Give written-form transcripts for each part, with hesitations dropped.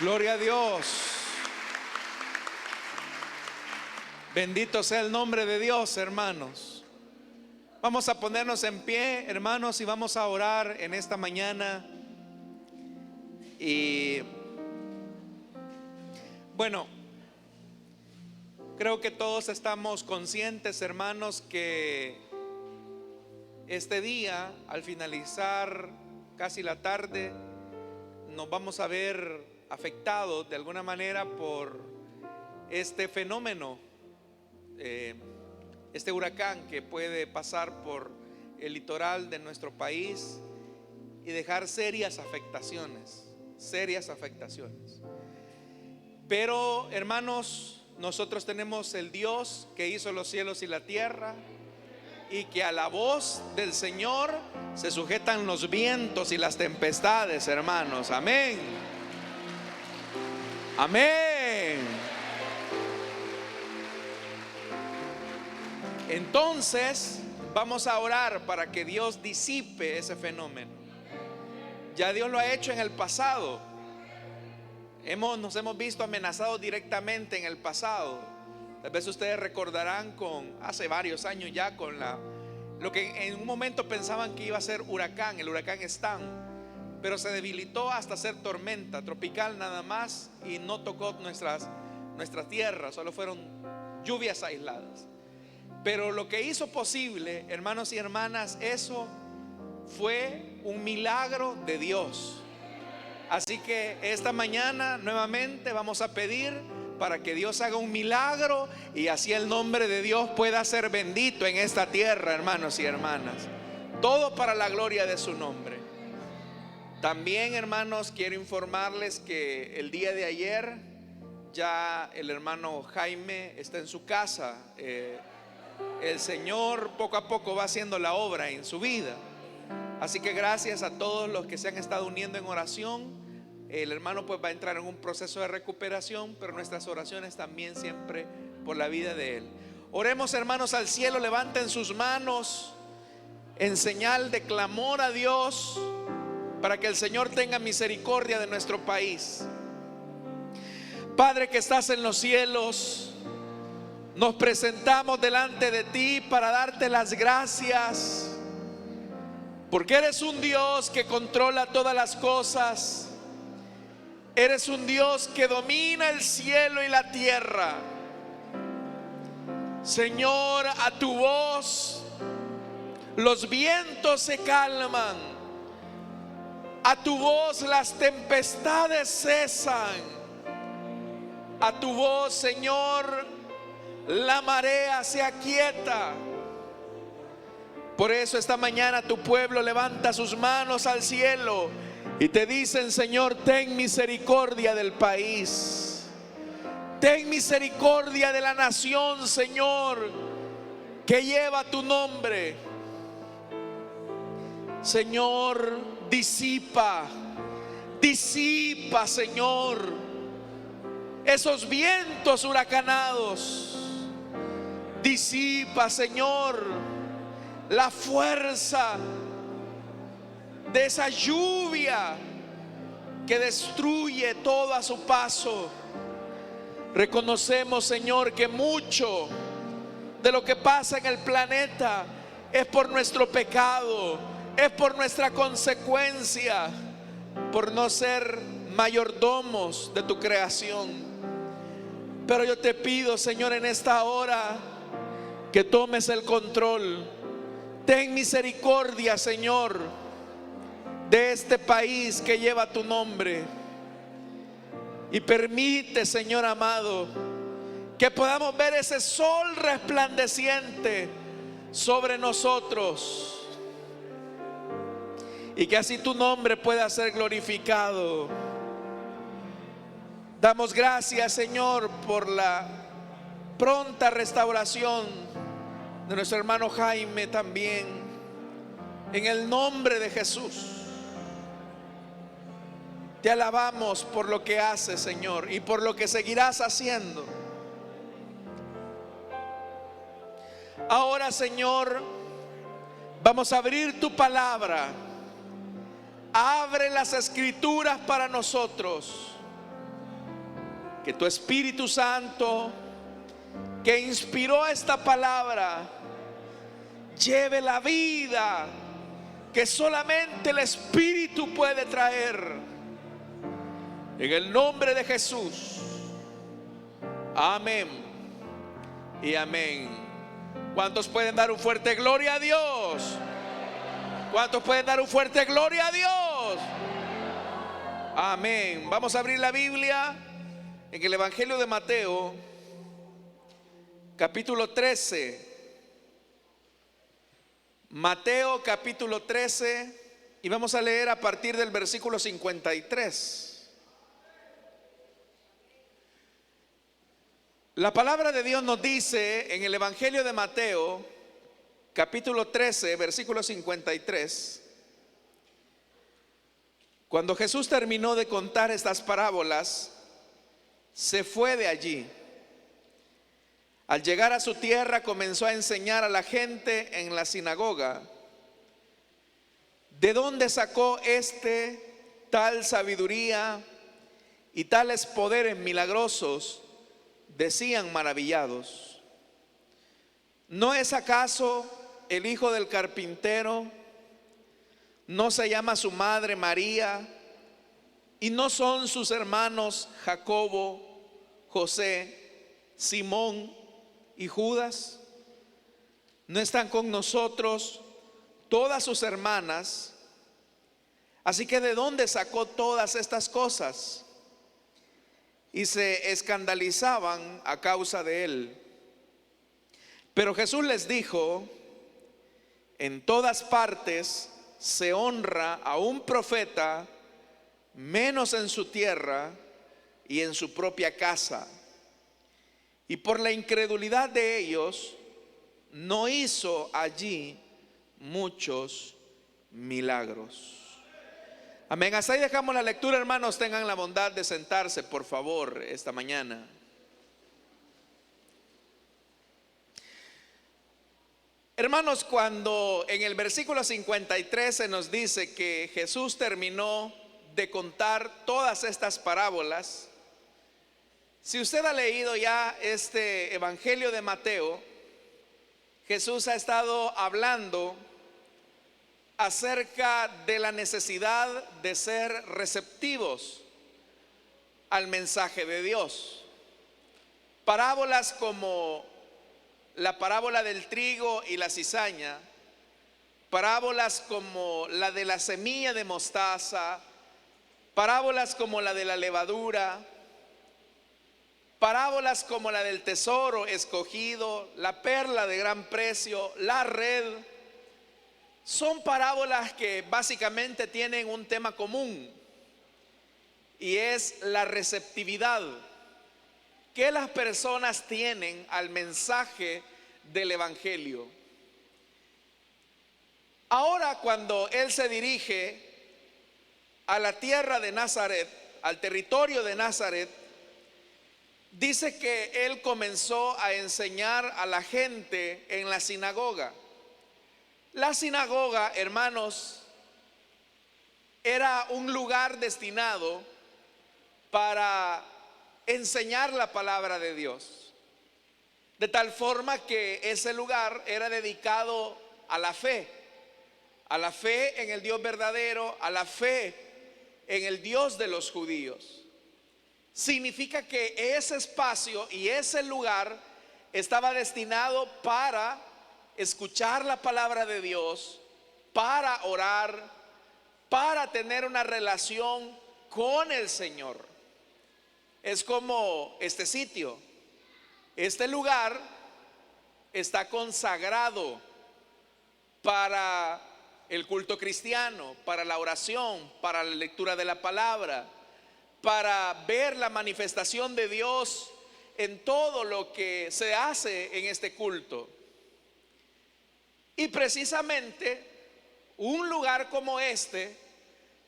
Gloria a Dios. Bendito sea el nombre de Dios, hermanos. Vamos a ponernos en pie, hermanos, y vamos a orar en esta mañana. Y bueno, creo que todos estamos conscientes, hermanos, que este día, al finalizar casi la tarde, nos vamos a ver afectados de alguna manera por este fenómeno, este huracán que puede pasar por el litoral de nuestro país y dejar serias afectaciones. Pero, hermanos, nosotros tenemos el Dios que hizo los cielos y la tierra, y que a la voz del Señor se sujetan los vientos y las tempestades, hermanos. Amén. Amén. Entonces vamos a orar para que Dios disipe ese fenómeno. Ya Dios lo ha hecho en el pasado. Nos hemos visto amenazados directamente en el pasado. Tal vez ustedes recordarán hace varios años ya, con lo que en un momento pensaban que iba a ser huracán, el huracán Stan, pero se debilitó hasta ser tormenta tropical nada más, y no tocó nuestra tierra, solo fueron lluvias aisladas. Pero lo que hizo posible, hermanos y hermanas, eso fue un milagro de Dios. Así que esta mañana nuevamente vamos a pedir para que Dios haga un milagro, y así el nombre de Dios pueda ser bendito en esta tierra, hermanos y hermanas. Todo para la gloria de su nombre. También, hermanos, quiero informarles que el día de ayer ya el hermano Jaime está en su casa. El Señor poco a poco va haciendo la obra en su vida. Así que gracias a todos los que se han estado uniendo en oración. El hermano pues va a entrar en un proceso de recuperación, pero nuestras oraciones también siempre por la vida de él. Oremos, hermanos, al cielo. Levanten sus manos en señal de clamor a Dios para que el Señor tenga misericordia de nuestro país. Padre que estás en los cielos, nos presentamos delante de ti para darte las gracias, porque eres un Dios que controla todas las cosas. Eres un Dios que domina el cielo y la tierra. Señor, a tu voz los vientos se calman. A tu voz las tempestades cesan. A tu voz, Señor, la marea se aquieta. Por eso esta mañana tu pueblo levanta sus manos al cielo y te dicen: Señor, ten misericordia del país. Ten misericordia de la nación, Señor, que lleva tu nombre. Señor, disipa, Señor, esos vientos huracanados. Disipa, Señor, la fuerza de esa lluvia que destruye todo a su paso. Reconocemos, Señor, que mucho de lo que pasa en el planeta es por nuestro pecado, es por nuestra consecuencia, por no ser mayordomos de tu creación. Pero yo te pido, Señor, en esta hora que tomes el control. Ten misericordia, Señor, de este país que lleva tu nombre, y permite, Señor amado, que podamos ver ese sol resplandeciente sobre nosotros, y que así tu nombre pueda ser glorificado. Damos gracias, Señor, por la pronta restauración de nuestro hermano Jaime también, en el nombre de Jesús. Te alabamos por lo que haces, Señor, y por lo que seguirás haciendo. Ahora, Señor, vamos a abrir tu palabra. Abre las escrituras para nosotros. que tu Espíritu Santo, que inspiró esta palabra, lleve la vida que solamente el Espíritu puede traer. En el nombre de Jesús. Amén y amén. ¿Cuántos pueden dar un fuerte gloria a Dios? ¿Cuántos pueden dar un fuerte gloria a Dios? Amén. Vamos a abrir la Biblia en el Evangelio de Mateo, capítulo 13. Mateo capítulo 13, y vamos a leer a partir del versículo 53. La palabra de Dios nos dice en el Evangelio de Mateo capítulo 13, versículo 53: cuando Jesús terminó de contar estas parábolas, se fue de allí. Al llegar a su tierra, comenzó a enseñar a la gente en la sinagoga. ¿De dónde sacó tal sabiduría y tales poderes milagrosos? Decían maravillados. ¿No es acaso el hijo del carpintero? ¿No se llama su madre María? ¿Y no son sus hermanos Jacobo, José, Simón y Judas? ¿No están con nosotros todas sus hermanas? Así que ¿de dónde sacó todas estas cosas? Y se escandalizaban a causa de él. Pero Jesús les dijo: en todas partes se honra a un profeta, menos en su tierra y en su propia casa. Y por la incredulidad de ellos, no hizo allí muchos milagros. Amén. Hasta ahí dejamos la lectura, hermanos. Tengan la bondad de sentarse, por favor, esta mañana. Hermanos, cuando en el versículo 53 se nos dice que Jesús terminó de contar todas estas parábolas, si usted ha leído ya este Evangelio de Mateo, Jesús ha estado hablando acerca de la necesidad de ser receptivos al mensaje de Dios. Parábolas como la parábola del trigo y la cizaña, parábolas como la de la semilla de mostaza, parábolas como la de la levadura, parábolas como la del tesoro escogido, la perla de gran precio, la red, son parábolas que básicamente tienen un tema común, y es la receptividad que las personas tienen al mensaje del Evangelio. Ahora, cuando Él se dirige a la tierra de Nazaret, al territorio de Nazaret, dice que Él comenzó a enseñar a la gente en la sinagoga. La sinagoga, hermanos, era un lugar destinado para enseñar la palabra de Dios, de tal forma que ese lugar era dedicado a la fe en el Dios verdadero, a la fe en el Dios de los judíos. Significa que ese espacio y ese lugar estaba destinado para escuchar la palabra de Dios, para orar, para tener una relación con el Señor. Es como este sitio, este lugar está consagrado para el culto cristiano, para la oración, para la lectura de la palabra, para ver la manifestación de Dios en todo lo que se hace en este culto. Y precisamente un lugar como este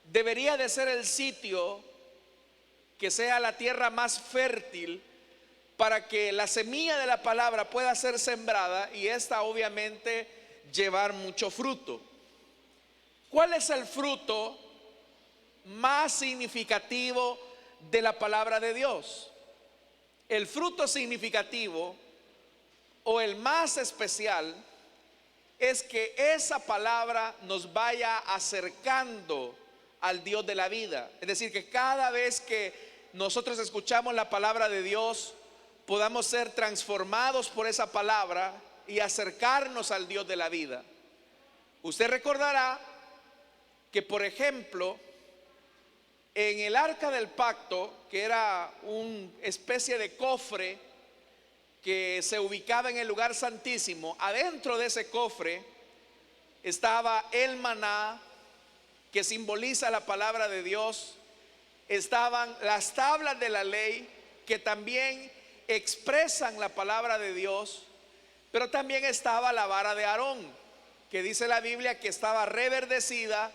debería de ser el sitio que sea la tierra más fértil para que la semilla de la palabra pueda ser sembrada y esta obviamente llevar mucho fruto. ¿Cuál es el fruto más significativo de la palabra de Dios? El fruto significativo o el más especial es que esa palabra nos vaya acercando al Dios de la vida. Es decir, que cada vez que nosotros escuchamos la palabra de Dios, podamos ser transformados por esa palabra y acercarnos al Dios de la vida. Usted recordará que, por ejemplo, en el arca del pacto, que era una especie de cofre que se ubicaba en el lugar santísimo, adentro de ese cofre estaba el maná, que simboliza la palabra de Dios. Estaban las tablas de la ley, que también expresan la palabra de Dios. Pero también estaba la vara de Aarón, que dice la Biblia que estaba reverdecida,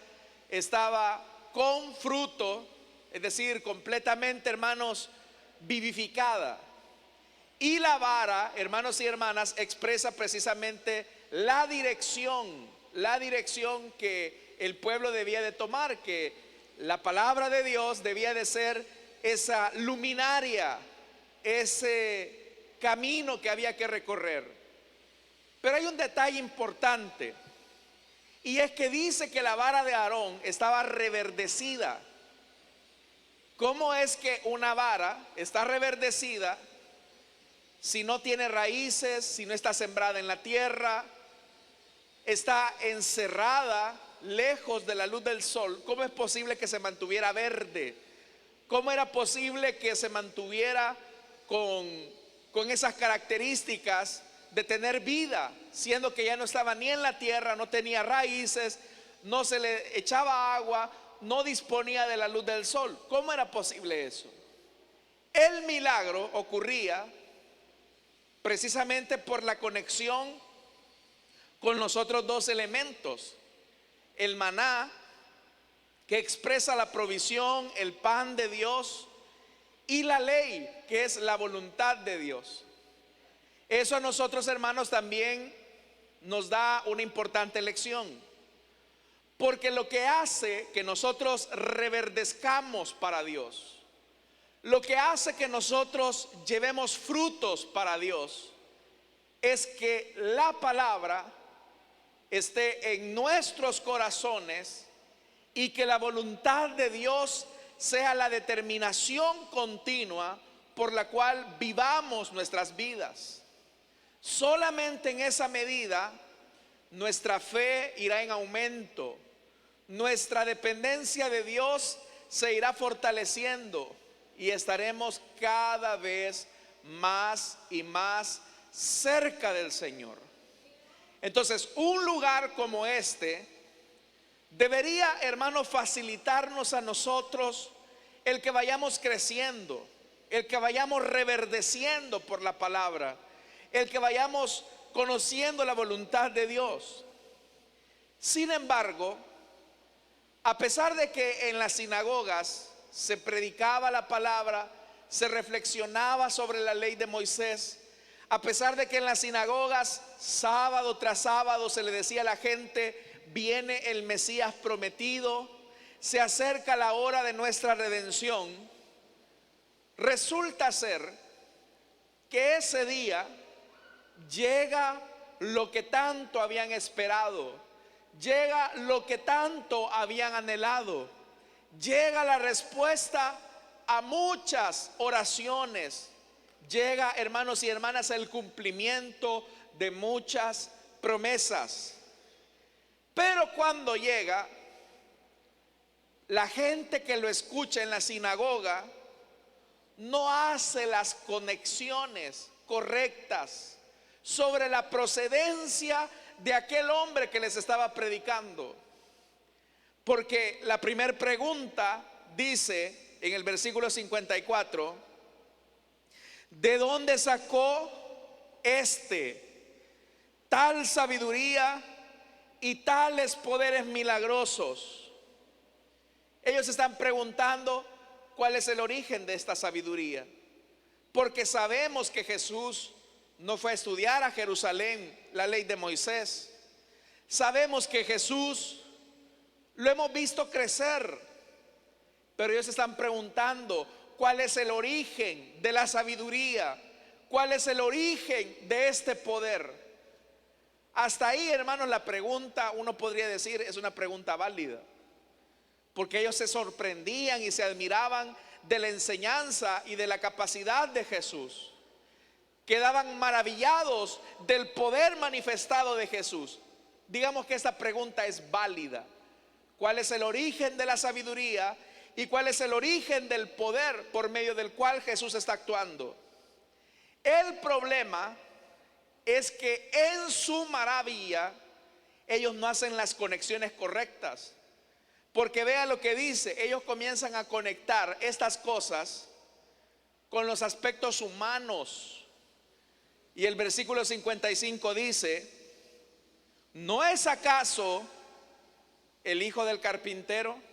estaba con fruto, es decir, completamente, hermanos, vivificada. Y la vara, hermanos y hermanas, expresa precisamente la dirección que el pueblo debía de tomar, que la palabra de Dios debía de ser esa luminaria, ese camino que había que recorrer. Pero hay un detalle importante, y es que dice que la vara de Aarón estaba reverdecida. ¿Cómo es que una vara está reverdecida si no tiene raíces, si no está sembrada en la tierra, está encerrada lejos de la luz del sol? ¿Cómo es posible que se mantuviera verde? ¿Cómo era posible que se mantuviera con esas características de tener vida, siendo que ya no estaba ni en la tierra, no tenía raíces, no se le echaba agua, no disponía de la luz del sol? ¿Cómo era posible eso? El milagro ocurría precisamente por la conexión con los otros dos elementos: el maná, que expresa la provisión, el pan de Dios, y la ley, que es la voluntad de Dios. Eso a nosotros, hermanos, también nos da una importante lección, porque lo que hace que nosotros reverdezcamos para Dios, lo que hace que nosotros llevemos frutos para Dios, es que la palabra esté en nuestros corazones y que la voluntad de Dios sea la determinación continua por la cual vivamos nuestras vidas. Solamente en esa medida nuestra fe irá en aumento, nuestra dependencia de Dios se irá fortaleciendo y estaremos cada vez más y más cerca del Señor. Entonces, un lugar como este debería, hermano, facilitarnos a nosotros el que vayamos creciendo, el que vayamos reverdeciendo por la palabra, el que vayamos conociendo la voluntad de Dios. Sin embargo, a pesar de que en las sinagogas se predicaba la palabra, se reflexionaba sobre la ley de Moisés, a pesar de que en las sinagogas sábado tras sábado se le decía a la gente: viene el Mesías prometido, se acerca la hora de nuestra redención, resulta ser que ese día llega lo que tanto habían esperado, llega lo que tanto habían anhelado, llega la respuesta a muchas oraciones, llega, hermanos y hermanas, el cumplimiento de muchas promesas. Pero cuando llega, la gente que lo escucha en la sinagoga no hace las conexiones correctas sobre la procedencia de aquel hombre que les estaba predicando. Porque la primera pregunta dice en el versículo 54: ¿de dónde sacó tal sabiduría y tales poderes milagrosos? Ellos están preguntando cuál es el origen de esta sabiduría, porque sabemos que Jesús no fue a estudiar a Jerusalén la ley de Moisés. Sabemos que Jesús lo hemos visto crecer, pero ellos están preguntando cuál es el origen de la sabiduría, cuál es el origen de este poder. Hasta ahí, hermanos, la pregunta, uno podría decir, es una pregunta válida, porque ellos se sorprendían y se admiraban de la enseñanza y de la capacidad de Jesús. Quedaban maravillados del poder manifestado de Jesús. Digamos que esta pregunta es válida. ¿Cuál es el origen de la sabiduría y cuál es el origen del poder por medio del cual Jesús está actuando? El problema es que en su maravilla ellos no hacen las conexiones correctas. Porque vea lo que dice, ellos comienzan a conectar estas cosas con los aspectos humanos. Y el versículo 55 dice: ¿no es acaso el hijo del carpintero?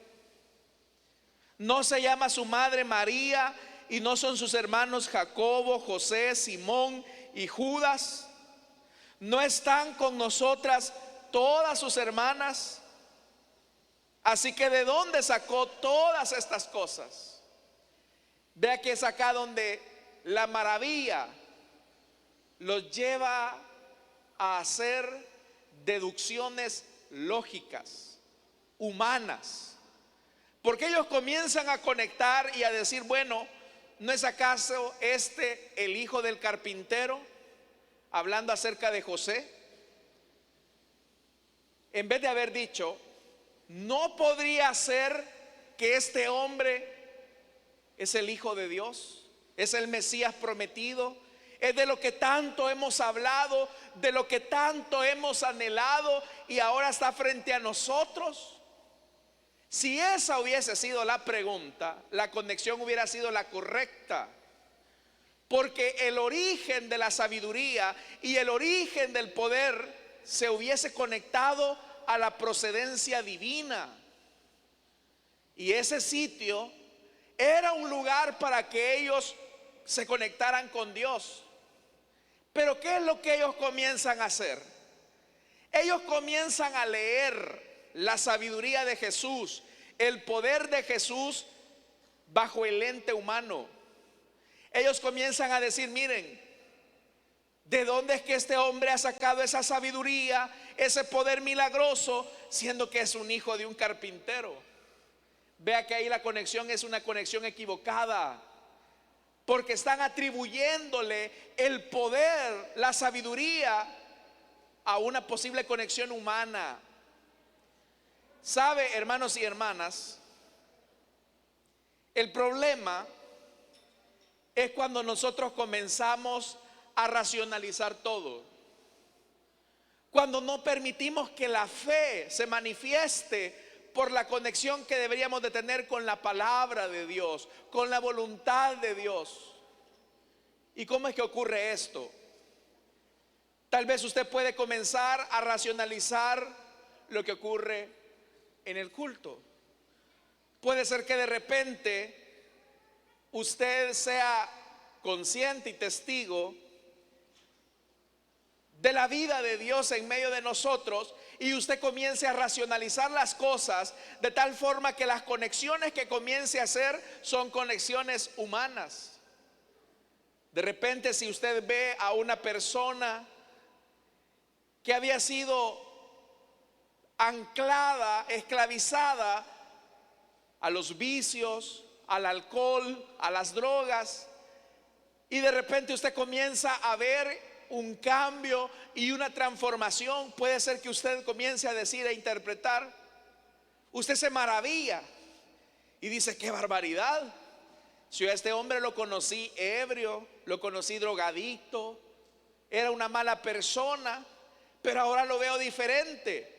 ¿No se llama su madre María y no son sus hermanos Jacobo, José, Simón y Judas? ¿No están con nosotras todas sus hermanas? Así que ¿de dónde sacó todas estas cosas? Vea que es acá donde la maravilla los lleva a hacer deducciones lógicas, humanas. Porque ellos comienzan a conectar y a decir, bueno, ¿no es acaso este el hijo del carpintero? Hablando acerca de José. En vez de haber dicho, ¿no podría ser que este hombre es el Hijo de Dios? ¿Es el Mesías prometido? ¿Es de lo que tanto hemos hablado, de lo que tanto hemos anhelado y ahora está frente a nosotros? Si esa hubiese sido la pregunta, la conexión hubiera sido la correcta. Porque el origen de la sabiduría y el origen del poder se hubiese conectado a la procedencia divina. Y ese sitio era un lugar para que ellos se conectaran con Dios. Pero ¿qué es lo que ellos comienzan a hacer? Ellos comienzan a leer la sabiduría de Jesús, el poder de Jesús bajo el lente humano. Ellos comienzan a decir, miren, ¿de dónde es que este hombre ha sacado esa sabiduría, ese poder milagroso, siendo que es un hijo de un carpintero? Vea que ahí la conexión es una conexión equivocada, porque están atribuyéndole el poder, la sabiduría a una posible conexión humana. ¿Sabe, hermanos y hermanas? El problema es cuando nosotros comenzamos a racionalizar todo. Cuando no permitimos que la fe se manifieste por la conexión que deberíamos de tener con la palabra de Dios, con la voluntad de Dios. ¿Y cómo es que ocurre esto? Tal vez usted puede comenzar a racionalizar lo que ocurre en el culto. Puede ser que de repente usted sea consciente y testigo de la vida de Dios en medio de nosotros y usted comience a racionalizar las cosas de tal forma que las conexiones que comience a hacer son conexiones humanas. De repente, si usted ve a una persona que había sido anclada, esclavizada a los vicios, al alcohol, a las drogas, y de repente usted comienza a ver un cambio y una transformación, puede ser que usted comience a decir e interpretar, usted se maravilla y dice, qué barbaridad, si yo a este hombre lo conocí ebrio, lo conocí drogadicto, era una mala persona, pero ahora lo veo diferente.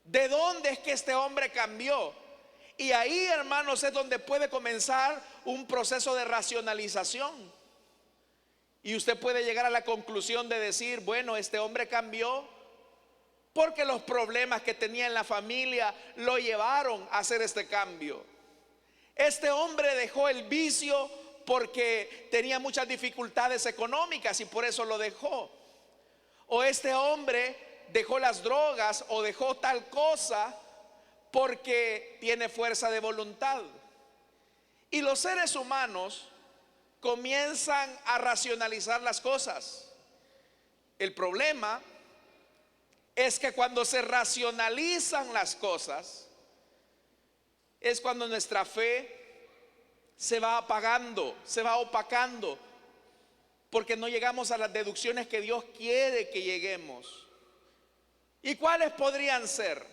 ¿De dónde es que este hombre cambió? Y ahí, hermanos, es donde puede comenzar un proceso de racionalización. Y usted puede llegar a la conclusión de decir, bueno, este hombre cambió porque los problemas que tenía en la familia lo llevaron a hacer este cambio. Este hombre dejó el vicio porque tenía muchas dificultades económicas y por eso lo dejó. O este hombre dejó las drogas o dejó tal cosa porque tiene fuerza de voluntad. Y los seres humanos comienzan a racionalizar las cosas. El problema es que cuando se racionalizan las cosas, es cuando nuestra fe se va apagando, se va opacando, porque no llegamos a las deducciones que Dios quiere que lleguemos. ¿Y cuáles podrían ser?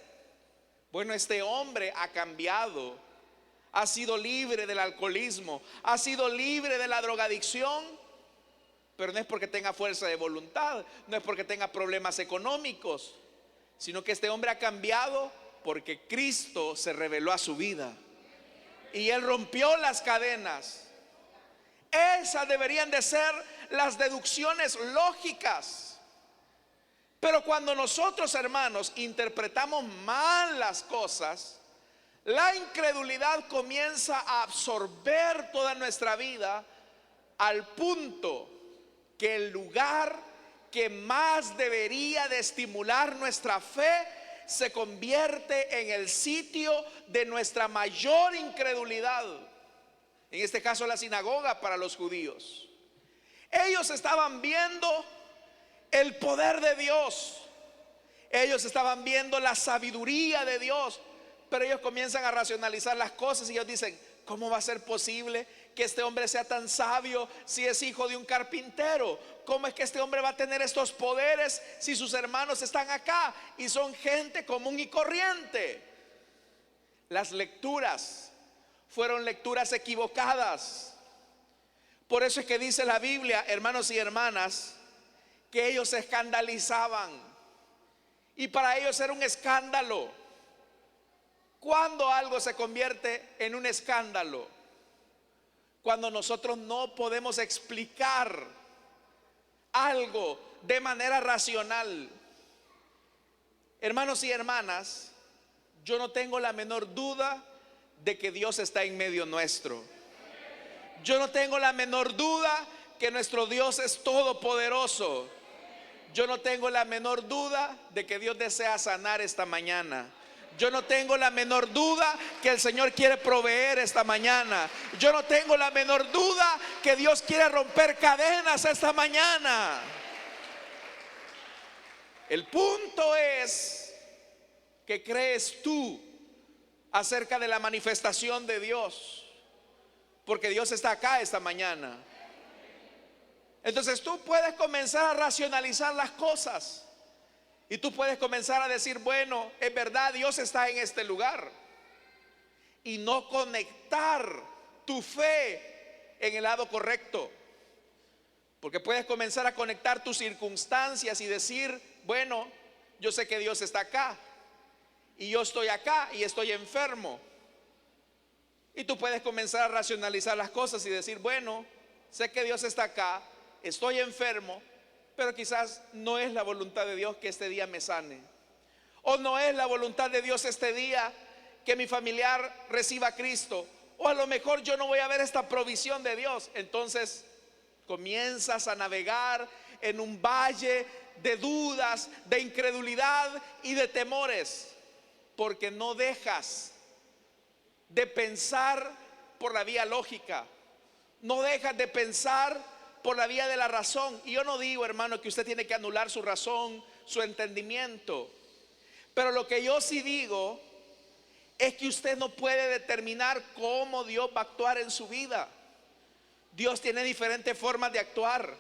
Bueno, este hombre ha cambiado, ha sido libre del alcoholismo, ha sido libre de la drogadicción, pero no es porque tenga fuerza de voluntad, no es porque tenga problemas económicos, sino que este hombre ha cambiado porque Cristo se reveló a su vida y Él rompió las cadenas. Esas deberían de ser las deducciones lógicas. Pero cuando nosotros, hermanos, interpretamos mal las cosas, la incredulidad comienza a absorber toda nuestra vida, al punto que el lugar que más debería de estimular nuestra fe se convierte en el sitio de nuestra mayor incredulidad. En este caso, la sinagoga para los judíos. Ellos estaban viendo el poder de Dios, ellos estaban viendo la sabiduría de Dios, pero ellos comienzan a racionalizar las cosas y ellos dicen: ¿cómo va a ser posible que este hombre sea tan sabio si es hijo de un carpintero? ¿Cómo es que este hombre va a tener estos poderes si sus hermanos están acá y son gente común y corriente? Las lecturas fueron lecturas equivocadas. Por eso es que dice la Biblia, hermanos y hermanas, que ellos se escandalizaban, y para ellos era un escándalo. ¿Cuándo algo se convierte en un escándalo? Cuando nosotros no podemos explicar algo de manera racional. Hermanos y hermanas, yo no tengo la menor duda de que Dios está en medio nuestro. Yo no tengo la menor duda que nuestro Dios es todopoderoso. Yo no tengo la menor duda de que Dios desea sanar esta mañana. Yo no tengo la menor duda que el Señor quiere proveer esta mañana. Yo no tengo la menor duda que Dios quiere romper cadenas esta mañana. El punto es: ¿qué crees tú acerca de la manifestación de Dios? Porque Dios está acá esta mañana. Entonces tú puedes comenzar a racionalizar las cosas. Y tú puedes comenzar a decir: bueno, es verdad, Dios está en este lugar. Y no conectar tu fe en el lado correcto. Porque puedes comenzar a conectar tus circunstancias y decir: bueno, yo sé que Dios está acá, y yo estoy acá y estoy enfermo. Y tú puedes comenzar a racionalizar las cosas y decir: bueno, sé que Dios está acá, estoy enfermo, pero quizás no es la voluntad de Dios que este día me sane. O no es la voluntad de Dios este día que mi familiar reciba a Cristo. O a lo mejor yo no voy a ver esta provisión de Dios. Entonces comienzas a navegar en un valle de dudas, de incredulidad y de temores, porque no dejas de pensar por la vía lógica, no dejas de pensar por la vía de la razón. Y yo no digo, hermano, que usted tiene que anular su razón, su entendimiento, pero lo que yo sí digo es que usted no puede determinar cómo Dios va a actuar en su vida. Dios tiene diferentes formas de actuar,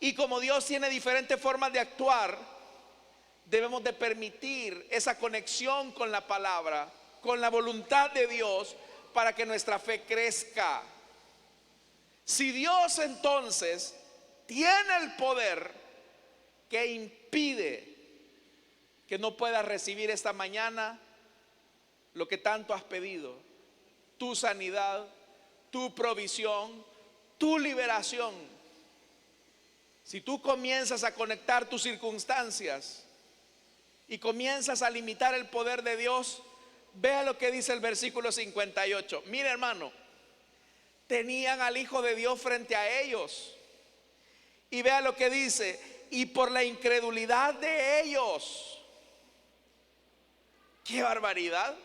y como Dios tiene diferentes formas de actuar, debemos de permitir esa conexión con la palabra, con la voluntad de Dios, para que nuestra fe crezca. Si Dios entonces tiene el poder que impide que no puedas recibir esta mañana lo que tanto has pedido, tu sanidad, tu provisión, tu liberación, si tú comienzas a conectar tus circunstancias y comienzas a limitar el poder de Dios, vea lo que dice el versículo 58. Mire, hermano, tenían al Hijo de Dios frente a ellos, y vea lo que dice: y por la incredulidad de ellos. ¡Qué barbaridad!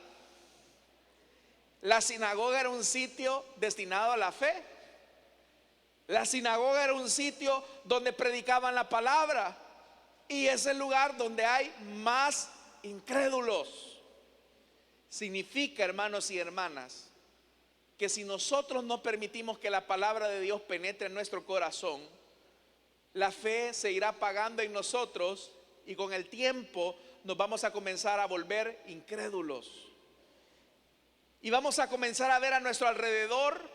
La sinagoga era un sitio destinado a la fe. La sinagoga era un sitio donde predicaban la palabra. Y es el lugar donde hay más incrédulos. Significa, hermanos y hermanas, que si nosotros no permitimos que la palabra de Dios penetre en nuestro corazón, la fe se irá apagando en nosotros y con el tiempo nos vamos a comenzar a volver incrédulos. Y vamos a comenzar a ver a nuestro alrededor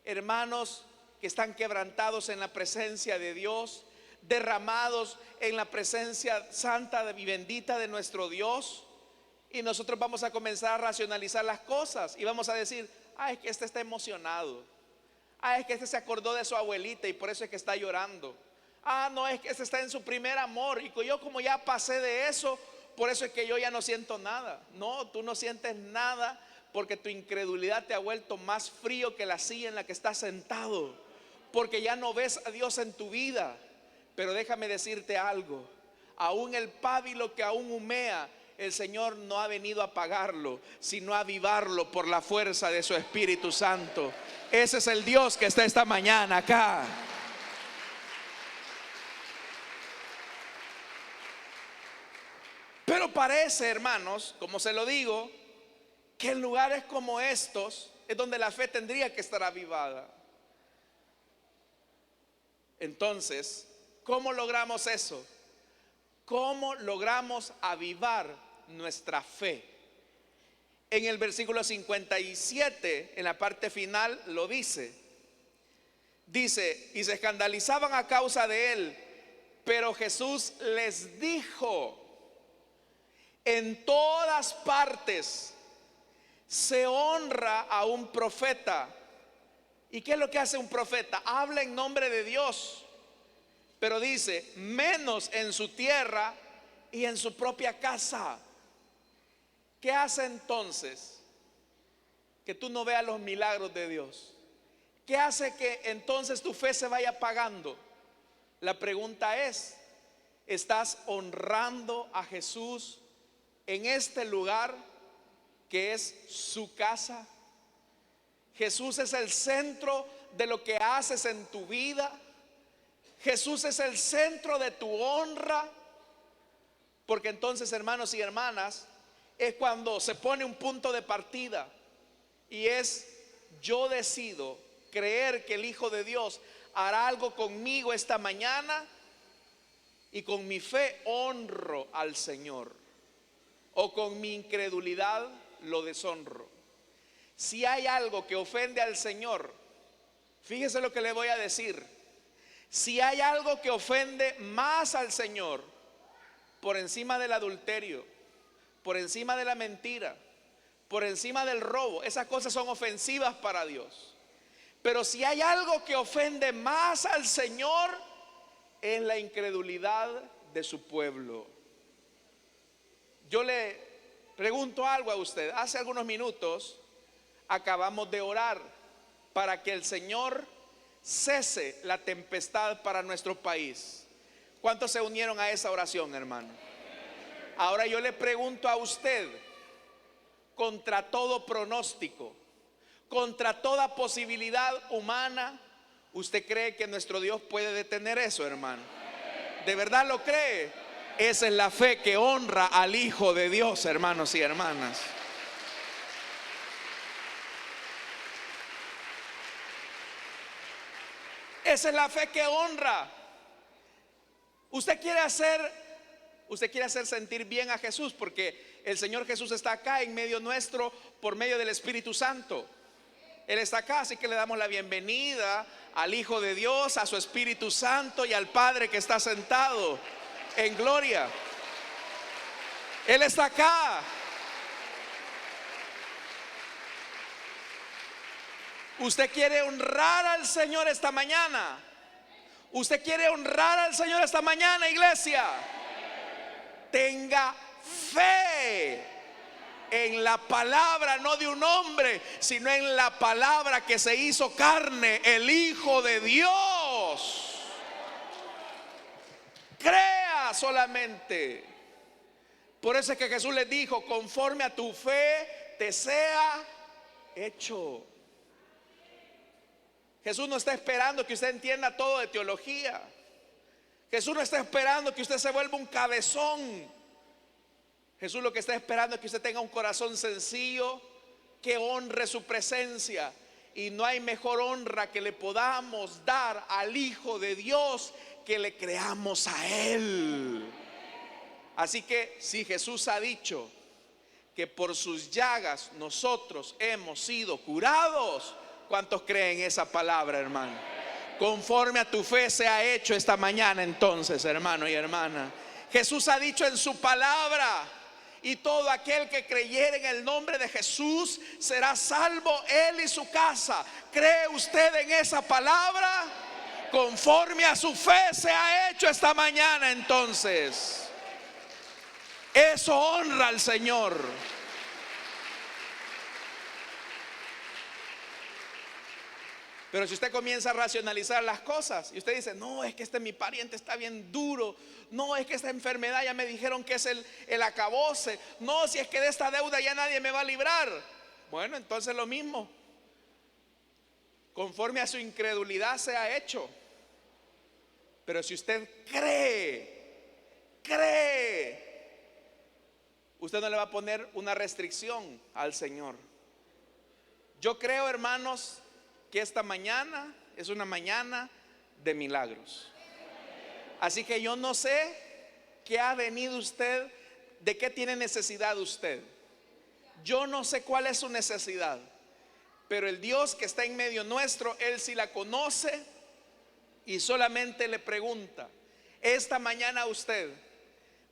hermanos que están quebrantados en la presencia de Dios, derramados en la presencia santa y bendita de nuestro Dios. Y nosotros vamos a comenzar a racionalizar las cosas y vamos a decir: es que este está emocionado. Es que este se acordó de su abuelita y por eso es que está llorando. No, es que este está en su primer amor y yo, como ya pasé de eso, por eso es que yo ya no siento nada. No, tú no sientes nada porque tu incredulidad te ha vuelto más frío que la silla en la que estás sentado, porque ya no ves a Dios en tu vida. Pero déjame decirte algo: aún el pábilo que aún humea, el Señor no ha venido a apagarlo, sino a avivarlo por la fuerza de su Espíritu Santo. Ese es el Dios que está esta mañana acá. Pero parece, hermanos, como se lo digo, que en lugares como estos es donde la fe tendría que estar avivada. Entonces, ¿cómo logramos eso? ¿Cómo logramos avivar nuestra fe? En el versículo 57, en la parte final, lo dice. Dice: y se escandalizaban a causa de él, pero Jesús les dijo: en todas partes se honra a un profeta. ¿Y qué es lo que hace un profeta? Habla en nombre de Dios. Pero dice: menos en su tierra y en su propia casa. ¿Qué hace entonces que tú no veas los milagros de Dios? ¿Qué hace que entonces tu fe se vaya apagando? La pregunta es: ¿estás honrando a Jesús en este lugar que es su casa? Jesús es el centro de lo que haces en tu vida. Jesús es el centro de tu honra. Porque entonces, hermanos y hermanas, es cuando se pone un punto de partida. Y es: yo decido creer que el Hijo de Dios hará algo conmigo esta mañana, y con mi fe honro al Señor, o con mi incredulidad lo deshonro. Si hay algo que ofende al Señor, fíjese lo que le voy a decir: si hay algo que ofende más al Señor, por encima del adulterio, por encima de la mentira, por encima del robo, esas cosas son ofensivas para Dios. Pero si hay algo que ofende más al Señor, es la incredulidad de su pueblo. Yo le pregunto algo a usted. Hace algunos minutos acabamos de orar para que el Señor cese la tempestad para nuestro país. ¿Cuántos se unieron a esa oración, hermano? Ahora yo le pregunto a usted: contra todo pronóstico, contra toda posibilidad humana, ¿usted cree que nuestro Dios puede detener eso, hermano? ¿De verdad lo cree? Esa es la fe que honra al Hijo de Dios, hermanos y hermanas. Esa es la fe que honra. Usted quiere hacer sentir bien a Jesús, porque el Señor Jesús está acá en medio nuestro por medio del Espíritu Santo. Él está acá, así que le damos la bienvenida al Hijo de Dios, a su Espíritu Santo y al Padre que está sentado en gloria. Él está acá. Usted quiere honrar al Señor esta mañana. Usted quiere honrar al Señor esta mañana, iglesia. Tenga fe en la palabra, no de un hombre, sino en la palabra que se hizo carne, el Hijo de Dios. Crea solamente. Por eso es que Jesús les dijo: conforme a tu fe te sea hecho. Jesús no está esperando que usted entienda todo de teología. Jesús no está esperando que usted se vuelva un cabezón. Jesús lo que está esperando es que usted tenga un corazón sencillo, que honre su presencia. Y no hay mejor honra que le podamos dar al Hijo de Dios que le creamos a Él. Así que si Jesús ha dicho que por sus llagas nosotros hemos sido curados, ¿cuántos creen esa palabra, hermano? Conforme a tu fe se ha hecho esta mañana entonces, hermano y hermana. Jesús ha dicho en su palabra: y todo aquel que creyere en el nombre de Jesús será salvo, él y su casa. ¿Cree usted en esa palabra? Conforme a su fe se ha hecho esta mañana entonces. Eso honra al Señor. Pero si usted comienza a racionalizar las cosas y usted dice: no, es que mi pariente está bien duro. No, es que esta enfermedad ya me dijeron que es el acabose. No, si es que de esta deuda ya nadie me va a librar. Bueno, entonces lo mismo. Conforme a su incredulidad se ha hecho. Pero si usted cree, usted no le va a poner una restricción al Señor. Yo creo, hermanos, que esta mañana es una mañana de milagros. Así que yo no sé qué ha venido usted, de qué tiene necesidad usted. Yo no sé cuál es su necesidad, pero el Dios que está en medio nuestro, Él sí la conoce y solamente le pregunta: esta mañana usted,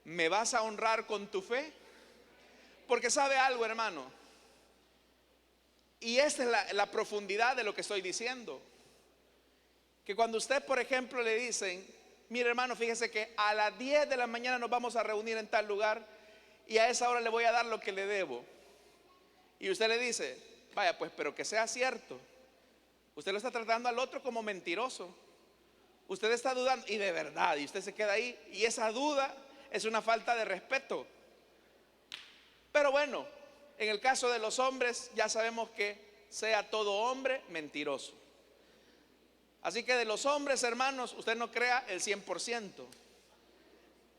¿me vas a honrar con tu fe? Porque sabe algo, hermano, y esta es la profundidad de lo que estoy diciendo. Que cuando usted, por ejemplo, le dicen: mire, hermano, fíjese que a las 10 de la mañana nos vamos a reunir en tal lugar y a esa hora le voy a dar lo que le debo. Y usted le dice: vaya pues, pero que sea cierto. Usted lo está tratando al otro como mentiroso. Usted está dudando, y de verdad, y usted se queda ahí, y esa duda es una falta de respeto. Pero bueno, en el caso de los hombres, ya sabemos que sea todo hombre mentiroso. Así que de los hombres, hermanos, usted no crea el 100%,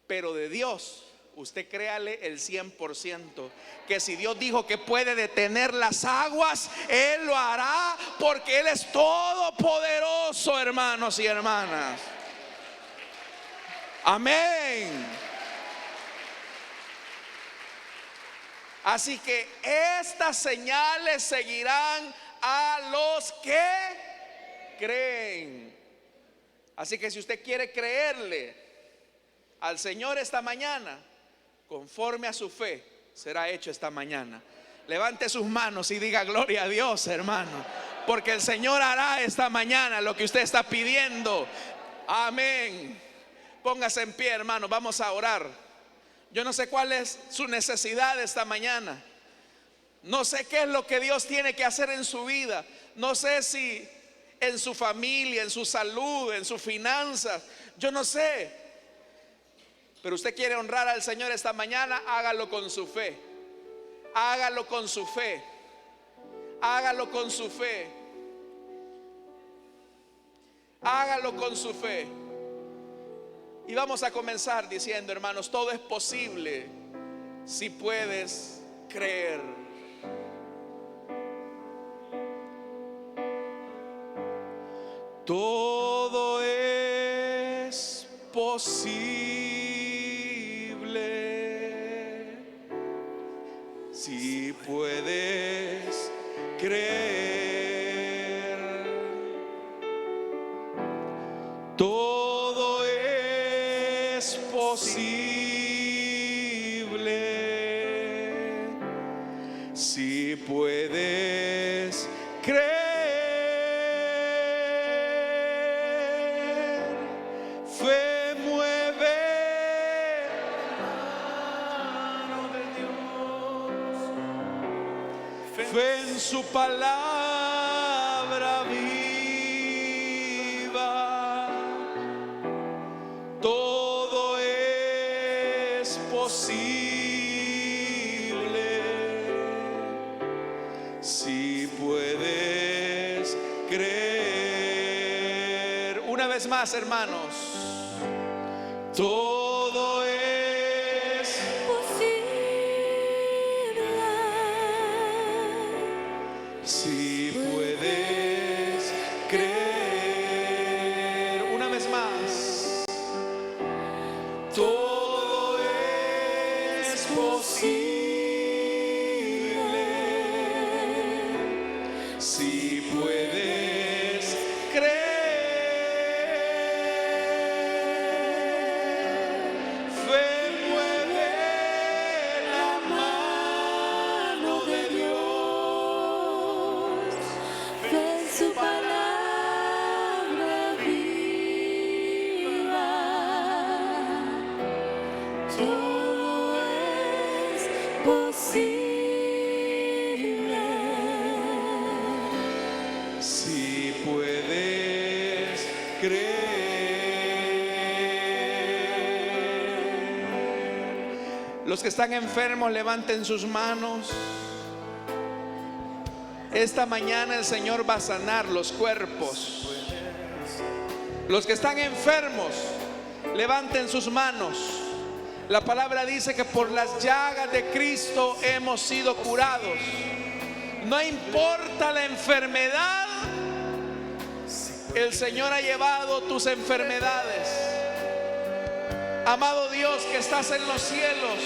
pero de Dios usted créale el 100%. Que si Dios dijo que puede detener las aguas, Él lo hará, porque Él es todopoderoso, hermanos y hermanas. Amén. Así que estas señales seguirán a los que creen. Así que si usted quiere creerle al Señor esta mañana, conforme a su fe será hecho esta mañana. Levante sus manos y diga: gloria a Dios, hermano, porque el Señor hará esta mañana lo que usted está pidiendo. Amén. Póngase en pie, hermano, vamos a orar. Yo no sé cuál es su necesidad esta mañana. No sé qué es lo que Dios tiene que hacer en su vida. No sé si en su familia, en su salud, en sus finanzas. Yo no sé. Pero usted quiere honrar al Señor esta mañana, hágalo con su fe. Hágalo con su fe. Hágalo con su fe. Hágalo con su fe. Y vamos a comenzar diciendo, hermanos: todo es posible si puedes creer. Todo es posible si puedes creer. Todo es posible si puedes creer. Fe mueve la mano de Dios. Fe en su palabra viva. Todo es posible Si puedes creer. Una vez más, hermanos, todo es posible. si puedes creer. Una vez más, todo es posible. Si puedes creer, fe mueve la mano de Dios, Fe en su palabra viva. Todo es posible. si puedes creer. Los que están enfermos, levanten sus manos. Esta mañana el Señor va a sanar los cuerpos. Los que están enfermos, levanten sus manos. La palabra dice que por las llagas de Cristo hemos sido curados. No importa la enfermedad, el Señor ha llevado tus enfermedades. Amado Dios que estás en los cielos,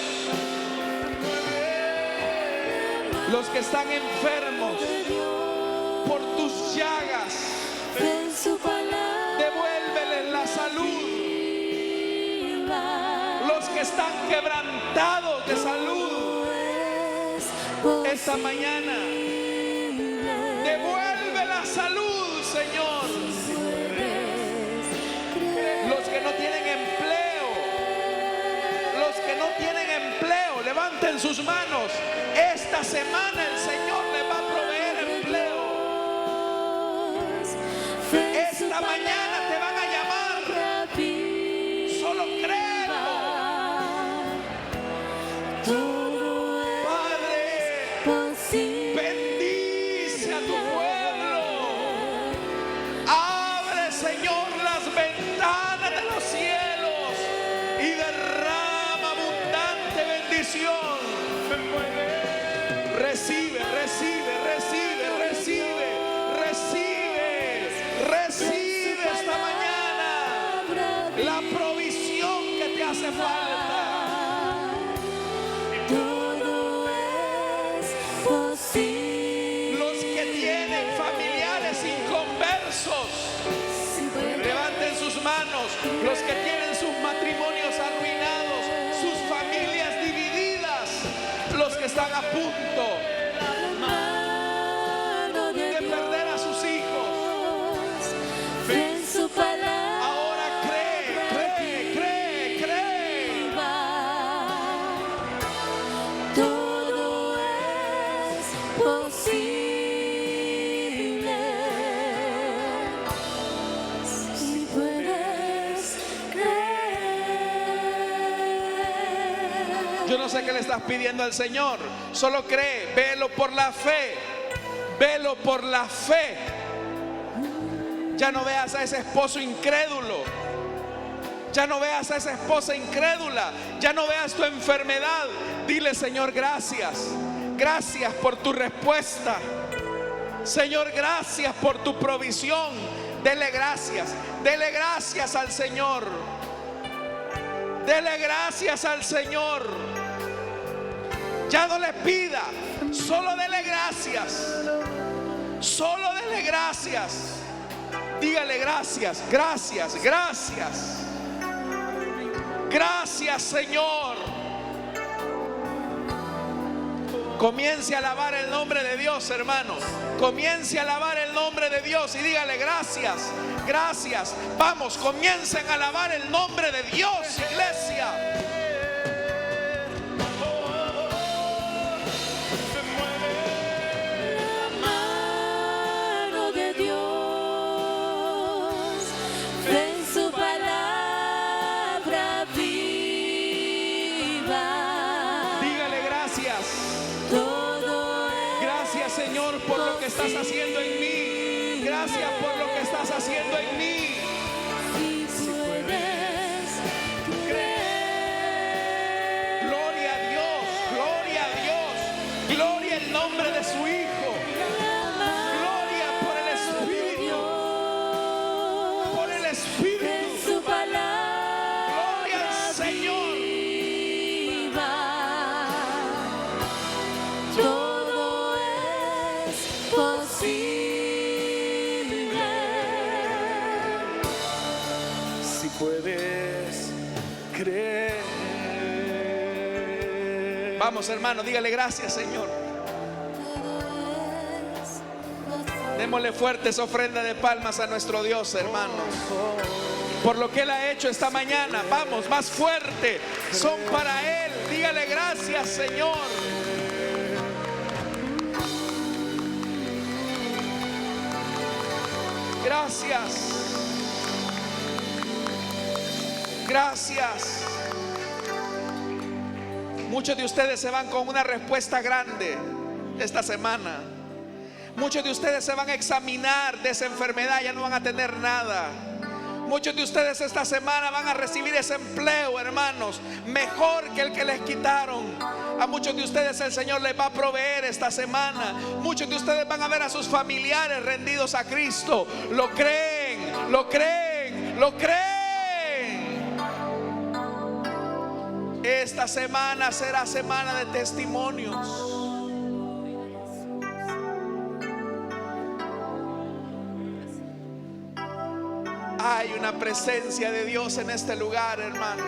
los que están enfermos por tus llagas, Fe en su palabra devuélveles la salud. viva. Los que están quebrantados de salud Todo es esta mañana, posible. devuelve la salud, Señor. Puedes creer. Los que no tienen empleo, los que no tienen empleo, levanten sus manos. Esta semana el Señor les va a proveer empleo. Fe en su Esta mañana te van a llamar. palabra viva. Solo créelo. Todo Padre, es posible. bendice a tu pueblo. Abre, Señor, las ventanas de los cielos y derrama abundante bendición. Recibe, recibe, recibe, recibe, recibe, recibe esta mañana la provisión que te hace falta. Todo es posible. Los que tienen familiares inconversos, Si puedes levanten sus manos. Los que tienen sus matrimonios arruinados, sus familias divididas, los que están a punto la mano de de perder a sus hijos. Dios. Fe en su palabra Ahora cree, cree, cree, cree. viva. Todo es posible. Si puedes creer. Yo no sé qué le estás pidiendo al Señor. Solo cree, velo por la fe. Velo por la fe. Ya no veas a ese esposo incrédulo. Ya no veas a esa esposa incrédula. Ya no veas tu enfermedad. Dile, Señor, gracias. Gracias por tu respuesta. Señor, gracias por tu provisión. Dele gracias. Dele gracias al Señor. Dele gracias al Señor. Ya no le pida. Solo dele gracias. Solo dele gracias. Dígale gracias, gracias, gracias. Gracias, Señor. Comience a alabar el nombre de Dios, hermanos. Comience a alabar el nombre de Dios y dígale gracias, gracias. Vamos, comiencen a alabar el nombre de Dios, iglesia. La mano de Dios. Fe en su palabra viva. Dígale gracias. Todo es Gracias, Señor, Señor, por lo que estás haciendo en mí. Gracias por lo que estás haciendo en mí. Si puedes creer. Gloria a Dios, gloria a Dios. Gloria al nombre de su Hijo. Gloria por el Espíritu. Por el Espíritu. En su palabra. Gloria al Señor. Viva. Todo es posible. Si puedes creer. Vamos, hermano, dígale gracias, Señor. Démosle fuertes ofrendas de palmas a nuestro Dios, hermanos, por lo que Él ha hecho esta mañana. Vamos, más fuerte. Son para Él. Dígale gracias, Señor. Gracias. Gracias. Muchos de ustedes se van con una respuesta grande esta semana. Muchos de ustedes se van a examinar de esa enfermedad, ya no van a tener nada. Muchos de ustedes esta semana van a recibir ese empleo, hermanos, mejor que el que les quitaron. A muchos de ustedes el Señor les va a proveer esta semana. Muchos de ustedes van a ver a sus familiares rendidos a Cristo. Lo creen, lo creen, lo creen. Esta semana será semana de testimonios. Hay una presencia de Dios en este lugar, hermanos.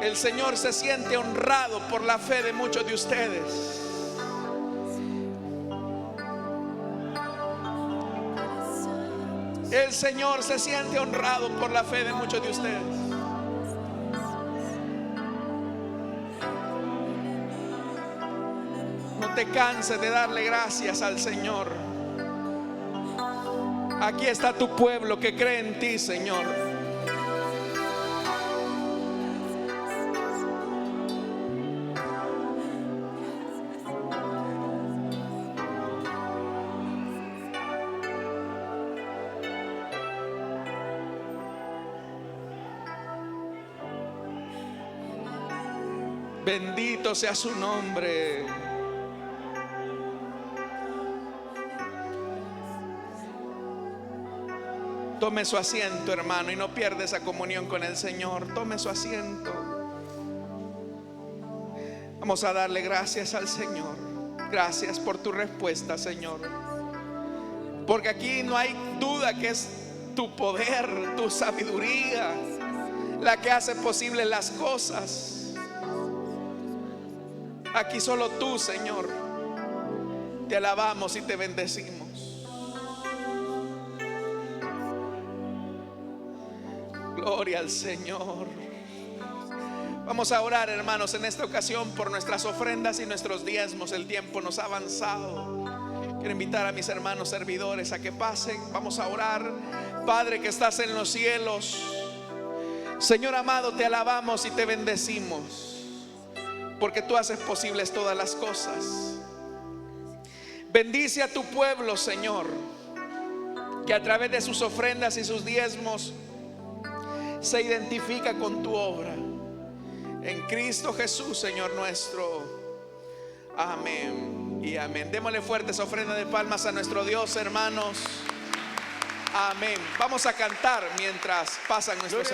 El Señor se siente honrado por la fe de muchos de ustedes. El Señor se siente honrado por la fe de muchos de ustedes. No te canses de darle gracias al Señor. Aquí está tu pueblo que cree en ti, Señor. Bendito sea su nombre. Tome su asiento, hermano, y no pierda esa comunión con el Señor. Tome su asiento. Vamos a darle gracias al Señor. Gracias por tu respuesta, Señor. Porque aquí no hay duda que es tu poder, tu sabiduría, la que hace posibles las cosas. Aquí solo tú, Señor. Te alabamos y te bendecimos. Gloria al Señor. Vamos a orar, hermanos, en esta ocasión por nuestras ofrendas y nuestros diezmos. El tiempo nos ha avanzado. Quiero invitar a mis hermanos servidores a que pasen. Vamos a orar. Padre que estás en los cielos, Señor amado, te alabamos y te bendecimos, porque tú haces posibles todas las cosas. Bendice a tu pueblo, Señor, que a través de sus ofrendas y sus diezmos se identifica con tu obra. En Cristo Jesús, Señor nuestro. Amén y amén. Démosle fuertes ofrendas de palmas a nuestro Dios, hermanos. Amén. Vamos a cantar mientras pasan nuestros